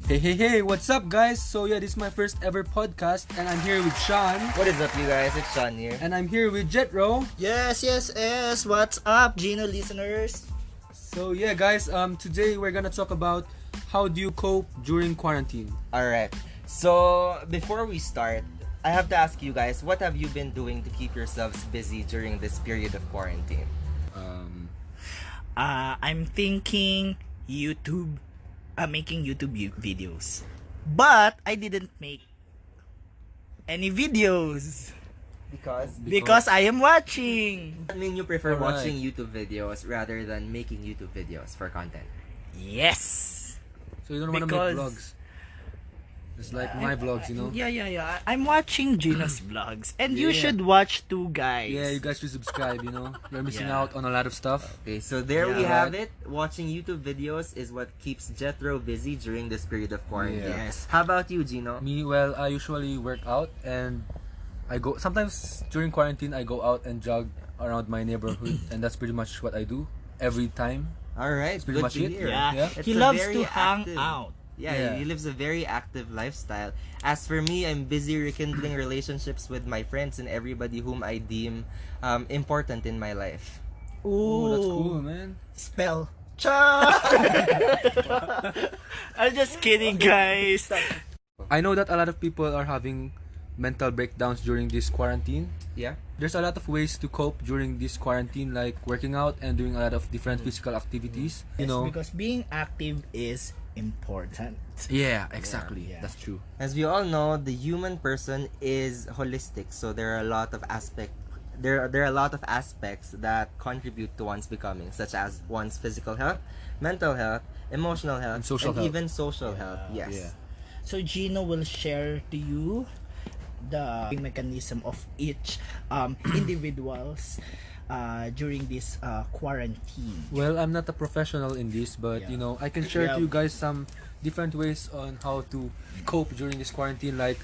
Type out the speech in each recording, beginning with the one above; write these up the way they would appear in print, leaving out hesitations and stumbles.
Hey, what's up, guys? So, yeah, this is my first ever podcast, and I'm here with Sean. What is up, you guys? It's Sean here. And I'm here with Jethro. Yes. What's up, Gino listeners? So, yeah, guys, today we're gonna talk about how do you cope during quarantine. Alright. So, before we start, I have to ask you guys, what have you been doing to keep yourselves busy during this period of quarantine? I'm thinking YouTube, making YouTube videos. But I didn't make any videos because I am watching. I mean, you prefer Alright. watching YouTube videos rather than making YouTube videos for content. Yes. So, you don't wanna Because- make vlogs. It's like my vlogs, you know? Yeah. I'm watching Gino's vlogs, and you Yeah. should watch too, guys. Yeah, you guys should subscribe, you know? You're missing Yeah. out on a lot of stuff. Okay, so there we Yeah. have it. Watching YouTube videos is what keeps Jethro busy during this period of quarantine. Yeah. Yes. How about you, Gino? Me, well, I usually work out, and sometimes during quarantine, I go out and jog around my neighborhood, and that's pretty much what I do every time. Alright, pretty good much to it. hear. Yeah. It's He a loves very to hang active- out. Yeah, he lives a very active lifestyle. As for me, I'm busy rekindling relationships with my friends and everybody whom I deem important in my life. Oh, that's cool, man. Spell. Cha! I'm just kidding, guys. I know that a lot of people are having mental breakdowns during this quarantine. Yeah? There's a lot of ways to cope during this quarantine, like working out and doing a lot of different physical activities. You Yes, know? because being active is important. Yeah, exactly. Yeah. That's true. As we all know, the human person is holistic, so there are a lot of aspects that contribute to one's becoming, such as one's physical health, mental health, emotional health, And social health. even social health. Yes. Yeah. So Gino will share to you the mechanism of each individuals during this quarantine. Well, I'm not a professional in this, but Yeah. you know, I can share Yeah. to you guys some different ways on how to cope during this quarantine, like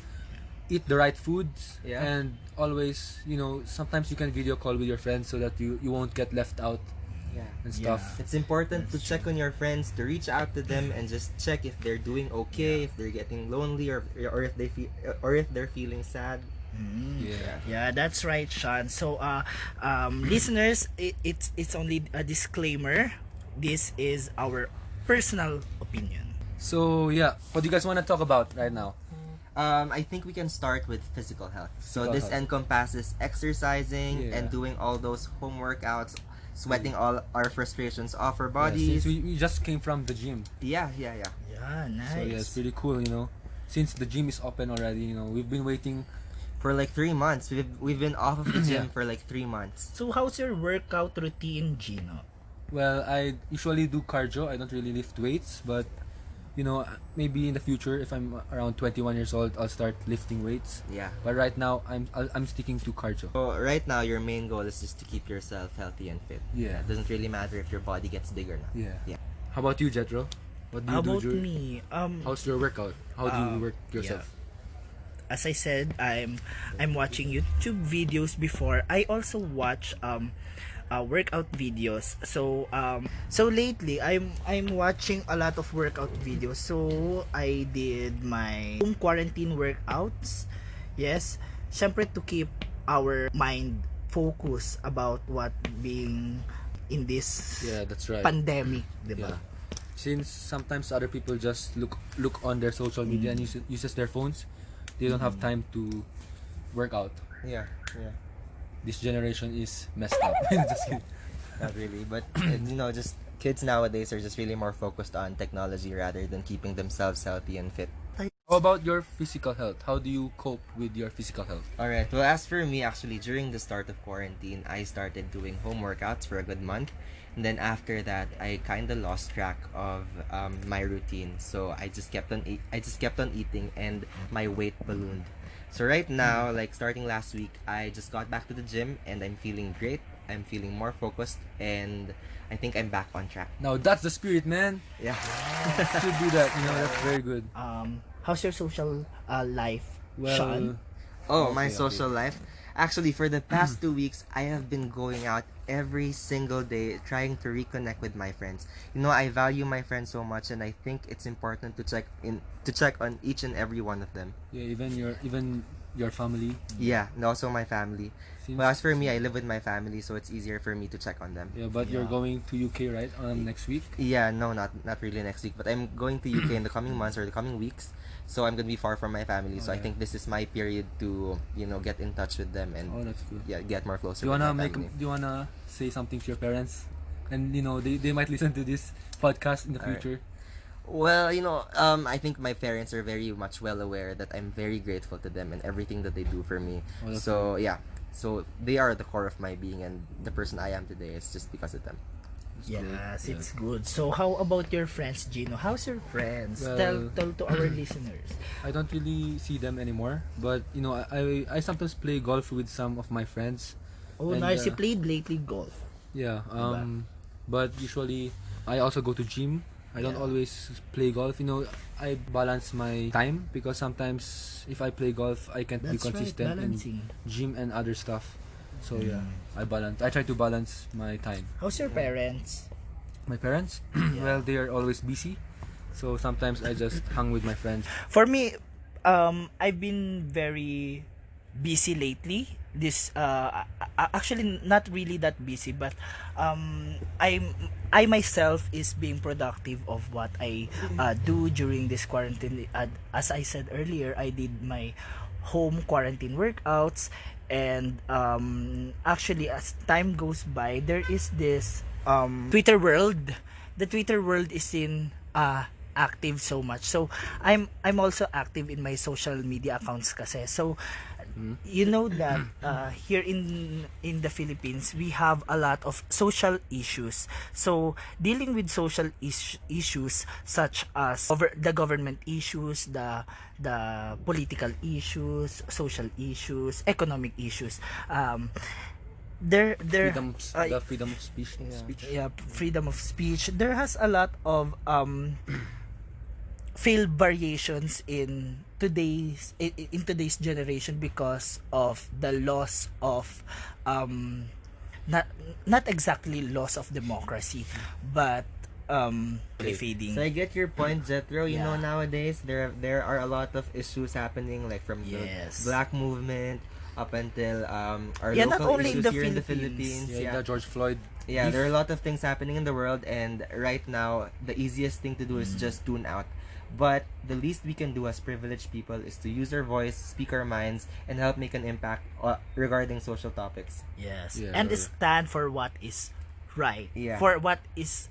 eat the right foods, Yeah. and always, you know, sometimes you can video call with your friends so that you won't get left out Yeah. and stuff. It's important to check on your friends, to reach out to them and just check if they're doing okay, if they're getting lonely, or if they're feeling sad. Yeah. Yeah, that's right, Sean. So, listeners, it's only a disclaimer. This is our personal opinion. So yeah, what do you guys want to talk about right now? I think we can start with physical health. So Physical this health. encompasses exercising Yeah. and doing all those home workouts, sweating all our frustrations off our Yeah, bodies. since we just came from the gym, Yeah. Yeah, so yeah, it's nice. pretty cool, you know. Since the gym is open already, you know, we've been waiting. For like 3 months. We've been off of the gym Yeah. for like 3 months. So, how's your workout routine, Gino? Well, I usually do cardio. I don't really lift weights, but you know, maybe in the future, if I'm around 21 years old, I'll start lifting weights. Yeah. But right now, I'm sticking to cardio. So right now your main goal is just to keep yourself healthy and fit. Yeah. It doesn't really matter if your body gets big or not. Yeah. Yeah. How about you, Jethro? What do you How do? about me? How's your workout? How do you work yeah. yourself? As I said, I'm watching YouTube videos before. I also watch workout videos. So lately I'm watching a lot of workout videos. So I did my home quarantine workouts. Yes, syempre to keep our mind focused about what being in this Yeah, that's right. pandemic, Yeah. diba? Since sometimes other people just look on their social media and uses their phones, they don't have time to work out. Yeah. This generation is messed up. Just kidding. Not really, but just kids nowadays are just really more focused on technology rather than keeping themselves healthy and fit. How about your physical health? How do you cope with your physical health? Alright, well, as for me, actually, during the start of quarantine, I started doing home workouts for a good month. And then after that, I kind of lost track of my routine. So I just kept on eating, and my weight ballooned. So right now, like starting last week, I just got back to the gym, and I'm feeling great. I'm feeling more focused, and I think I'm back on track. Now that's the spirit, man. Yeah. Should do that. You know, that's very good. How's your social life, Well, Sean? Oh, my Okay, social life. Actually, for the past 2 weeks, I have been going out every single day trying to reconnect with my friends. You know, I value my friends so much, and I think it's important to check on each and every one of them. Yeah, even your family. Yeah, and also my family. Seems, But as for me, I live with my family, so it's easier for me to check on them. yeah, but you're Yeah. going to UK, right? Next week. Yeah, no, not really next week, but I'm going to UK in the coming months or the coming weeks. So I'm gonna be far from my family. So I Okay. think this is my period to get in touch with them and Oh, that's good. yeah, get more closer Do you with wanna my family. do you wanna say something to your parents? And they might listen to this podcast in the Alright. future. Well, I think my parents are very much well aware that I'm very grateful to them and everything that they do for me. Oh, that's So yeah, so they are the core of my being, and the person I am today is just because of them. That's good. Yes, Yeah. it's good. So how about your friends, Gino? How's your friends? Well- tell to our listeners. I don't really see them anymore, but I sometimes play golf with some of my friends. Oh, And, nice. You uh, played lately golf. Yeah. Diba? But usually I also go to gym. I don't Yeah. always play golf. I balance my time because sometimes if I play golf, I can't be That's right, consistent in balancing. gym and other stuff. So yeah, I try to balance my time. How's your parents? My parents, well, they are always busy. So sometimes I just hang with my friends. For me, I've been very busy lately. Actually not really that busy, but I myself is being productive of what I do during this quarantine. As I said earlier, I did my home quarantine workouts, and actually as time goes by, there is this Twitter world. The Twitter world is in active so much. So I'm also active in my social media accounts kasi. So you know that here in the Philippines, we have a lot of social issues. So dealing with social issues such as the government issues, the political issues, social issues, economic issues, there The freedom of speech. freedom of speech. There has a lot of failed variations in today's generation because of the loss of not exactly loss of democracy, but fading. So I get your point, Jethro. You know, Yeah. nowadays there are a lot of issues happening, like from Yes. the Black movement up until our Yeah, not local only in issues the here in the Philippines. Philippines. Yeah, the George Floyd. Yeah, beef. there are a lot of things happening in the world, and right now the easiest thing to do is just tune out. But the least we can do as privileged people is to use our voice, speak our minds, and help make an impact regarding social topics. Yes. Yeah. And stand for what is right. Yeah. For what is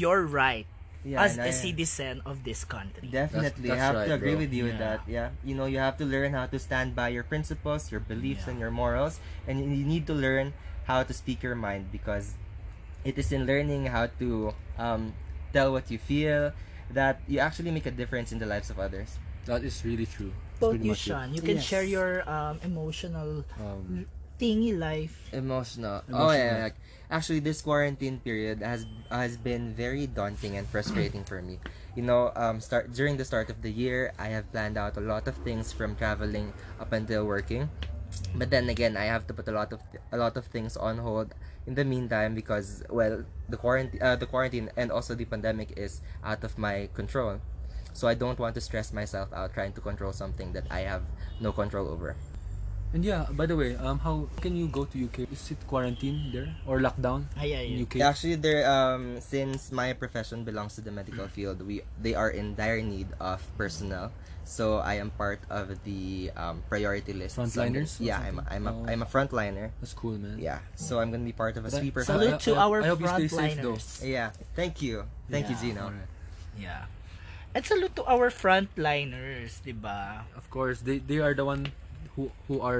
your right Yeah, as and a citizen of this country. Definitely, I That's have right, to agree bro. with you with Yeah. that. Yeah, you have to learn how to stand by your principles, your beliefs, Yeah. and your morals, and you need to learn how to speak your mind, because it is in learning how to tell what you feel that you actually make a difference in the lives of others. That is really true. It's Both pretty you, much it. Sean, you can Yes. share your emotional Um, thingy life. Emotional. Emotional. Oh yeah. Actually, this quarantine period has been very daunting and frustrating for me. During the start of the year, I have planned out a lot of things from traveling up until working. But then again, I have to put a lot of things on hold in the meantime because, well, the quarantine and also the pandemic is out of my control. So I don't want to stress myself out trying to control something that I have no control over. and yeah, by the way, how can you go to UK? Is it quarantine there or lockdown Yeah. in UK? Actually, since my profession belongs to the medical field, they are in dire need of personnel. So I am part of the priority list. Frontliners or Yeah, something? I'm a frontliner. That's cool, man. Yeah, so I'm gonna be part of a But sweeper. Salute to our I hope you stay safe, though. frontliners. Yeah, thank you, Yeah. Gino. Alright. Yeah. And salute to our frontliners, 'di ba? Of course, they are the one who are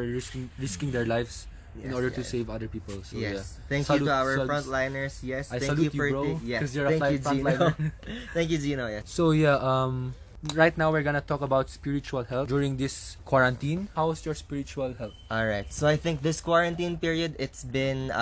risking their lives in Yes, order to yes. save other people. So yeah. Yes, thank you to our Salute. frontliners. Yes, I thank salute you for you, bro, yes, 'cause you're a thank you, Gino. frontliner. Thank you, Gino. Yes. So yeah, right now we're gonna talk about spiritual health during this quarantine. How's your spiritual health? All right. So I think this quarantine period, it's been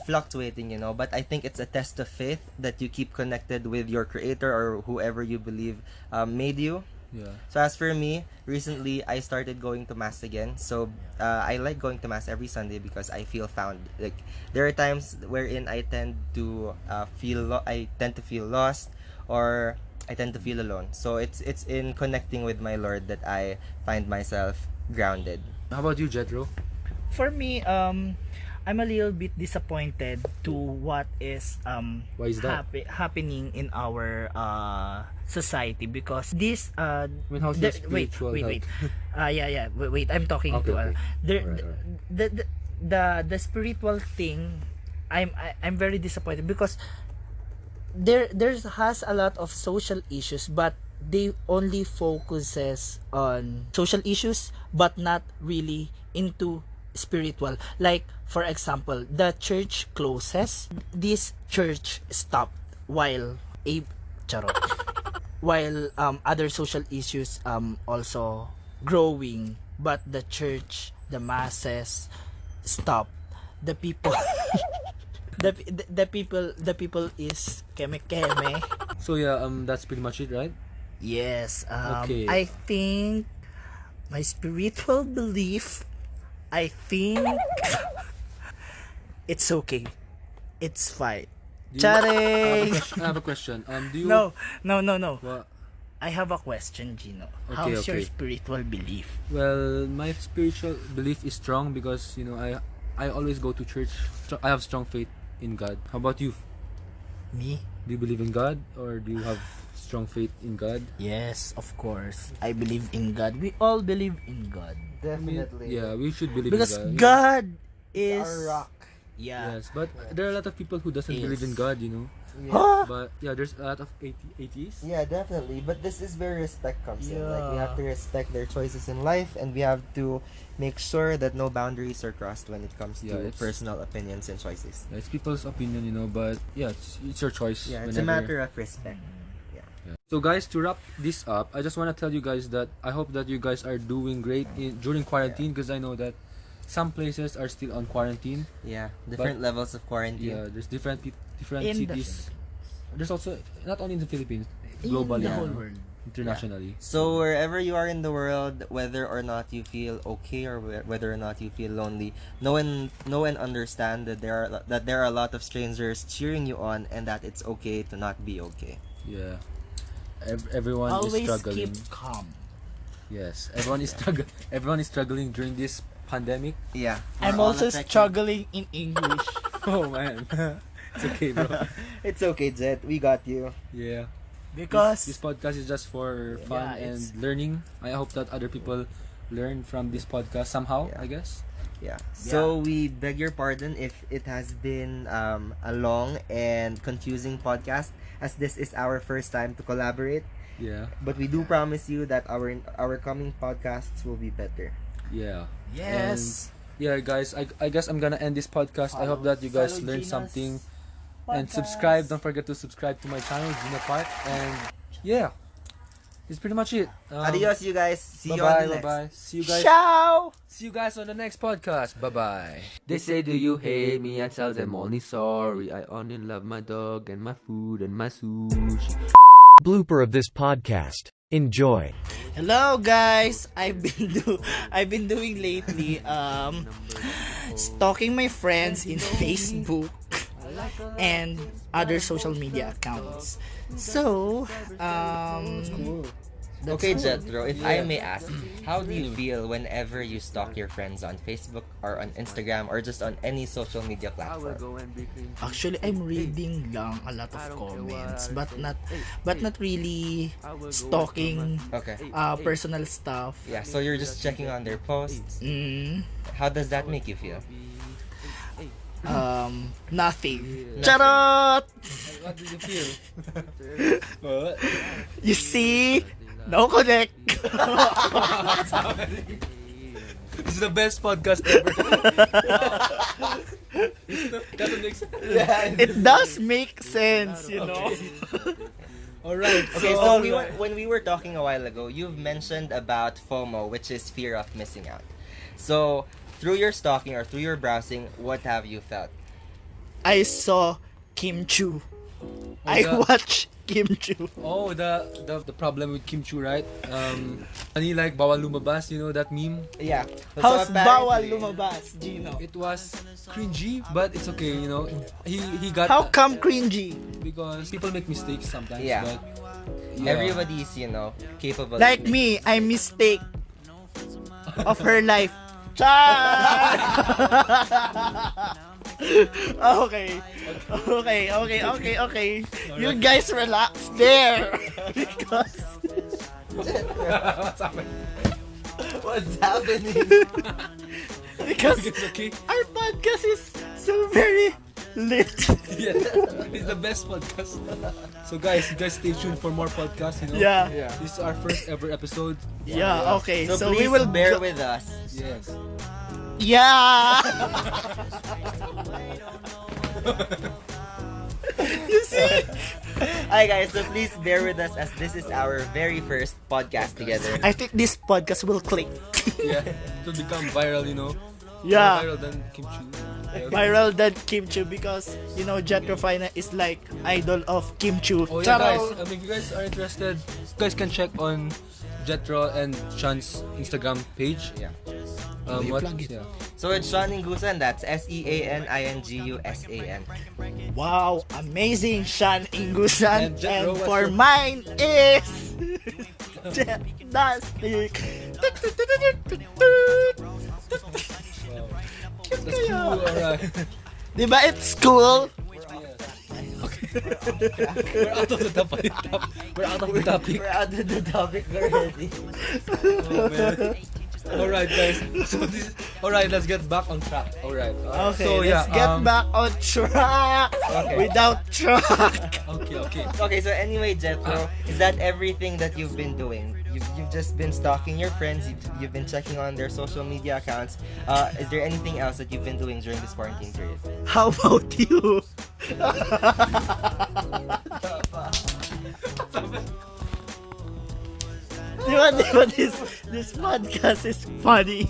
fluctuating, but I think it's a test of faith that you keep connected with your creator or whoever you believe made you. Yeah. So as for me, recently I started going to mass again. So I like going to mass every Sunday because I feel found. Like there are times wherein I tend to feel lost, or I tend to feel alone. So it's in connecting with my Lord that I find myself grounded. How about you, Jethro? For me, I'm a little bit disappointed to what is Why is that? happening in our society, because this I mean, how's your spiritual wait health? wait, I'm talking Okay, to okay. there Alright. the spiritual thing. I'm very disappointed because there's has a lot of social issues, but they only focuses on social issues but not really into spiritual. Like for example, the church closes, this church stopped while a charot while other social issues also growing, but the church, the masses stop. The people the people is keme keme. So yeah, that's pretty much it, right? Yes, Okay. I think my spiritual belief, I think it's okay. It's fine. Do you- Charing! I have a question. Do you? No. Well, I have a question, Gino. Okay, How's your okay. spiritual belief? well, my spiritual belief is strong because I always go to church. I have strong faith in God. How about you? Me? Do you believe in God, or do you have strong faith in God? Yes, of course. I believe in God. We all believe in God. Definitely. Yeah, we should believe Because in God. God is Our rock. Yeah. Yes, but there are a lot of people who doesn't believe in Yes. God, Huh? But yeah, there's a lot of atheists. Yeah, definitely. But this is where respect comes in. Like we Yeah. have to respect their choices in life, and we have to make sure that no boundaries are crossed when it comes Yeah, to it's- personal opinions and choices. Yeah, it's people's opinion, but yeah, it's your choice. Yeah, it's a matter of respect. Yeah. So guys, to wrap this up, I just want to tell you guys that I hope that you guys are doing great during quarantine, because I know that some places are still on quarantine. Yeah, different levels of quarantine. Yeah, there's different different In the cities. There's also not only in the Philippines, In globally, the whole world. internationally. So wherever you are in the world, whether or not you feel okay or whether or not you feel lonely, know and understand that there are a lot of strangers cheering you on, and that it's okay to not be okay. Yeah. Everyone is Always struggling. keep calm. Yes, everyone is struggling during this pandemic. Yeah, I'm we're all also affected. struggling in English. Oh man. It's okay, bro. It's okay, Jet. We got you. Yeah. Because This podcast is just for fun Yeah, and it's- learning. I hope that other people learn from this podcast somehow, Yeah. I guess. Yeah. So we beg your pardon if it has been a long and confusing podcast, as this is our first time to collaborate. Yeah. But we do promise you that our coming podcasts will be better. Yeah. yes. Yeah, guys, I guess I'm gonna end this podcast. I hope that you guys Follow learned Gina's something. And podcast. subscribe. Don't forget to subscribe to my channel, Gina Park. And yeah, it's pretty much it. Adios, you guys. See you on Bye-bye, the next. bye-bye. See you guys. Ciao. See you guys on the next podcast. Bye bye. They say, do you hate me? I tell them only sorry. I only love my dog and my food and my sushi. Blooper of this podcast. Enjoy. Hello guys. I've been doing lately stalking my friends in Facebook and other social media accounts. So, Okay, Jethro, if I may ask, how do you feel whenever you stalk your friends on Facebook or on Instagram or just on any social media platform? actually I'm reading lang a lot of comments, but not really stalking Okay. personal stuff. Yeah, so you're just checking on their posts. How does that make you feel? Nothing. Charot! What did you feel? You see? No connect. This is the best podcast ever. Doesn't make sense. It does make sense, you know. Alright. Okay, so when we were talking a while ago, you've mentioned about FOMO, which is fear of missing out. So, through your stalking or through your browsing, what have you felt? I saw Kim Chu. I the- watch Kim Chu. Oh, the problem with Kim Chu, right? Ani like bawal lumabas, you know that meme? Yeah. How's bawal apparently- lumabas, Gino? It was cringy, but it's okay, you know. He got How come cringy? because people make mistakes sometimes. Yeah. But yeah. Everybody's, capable. Like me, I mistake of her life. Char! Okay. You guys relax there. Because What's happening? What's happening? because It's okay. our podcast is so very lit. Yeah, it's the best podcast. So guys, you guys stay tuned for more podcasts. You know. Yeah. Yeah. This is our first ever episode. Yeah, okay. So, So please we will bear with us. Yes. Yeah. You see? Hi guys, so please bear with us as this is our very first podcast together. I think this podcast will click. Yeah. To become viral, you know. Yeah. More viral than Kim Chu. Yeah. Viral than Kim Chu because Jethro Faina is like idol of Kim Chu. Oh yeah, guys. Charo! If you guys are interested, you guys can check on Jethro and Sean's Instagram page. Yeah. You What? plug it. Yeah. So it's Sean Ingusan, that's SeaNingusan. Wow, amazing Sean Ingusan. And Jethro, And what's for your- mine is Jetastic. That's cool. Alright. Diba it's cool? We're out of the topic. We're out of the topic. We're out of the topic already. Oh, man. Alright, guys. So alright, let's get back on track. Alright. Okay, So let's get back on track. Okay. Without track. Okay. Okay, so anyway, Jethro, is that everything that you've been doing? You've just been stalking your friends, you've been checking on their social media accounts. Is there anything else that you've been doing during this quarantine period? How about you? Diba, this podcast is funny.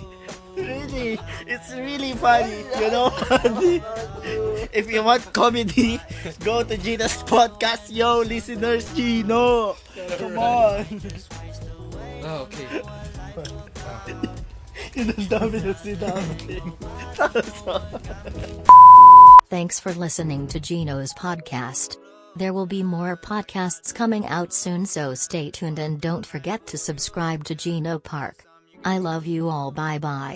Really, it's really funny. Funny. If you want comedy, go to Gina's podcast. Yo, listeners, Gino. Come on. Oh, okay. Ang dami na sinabi. Thanks for listening to Gino's podcast. There will be more podcasts coming out soon, so stay tuned and don't forget to subscribe to Gino Park. I love you all. Bye bye.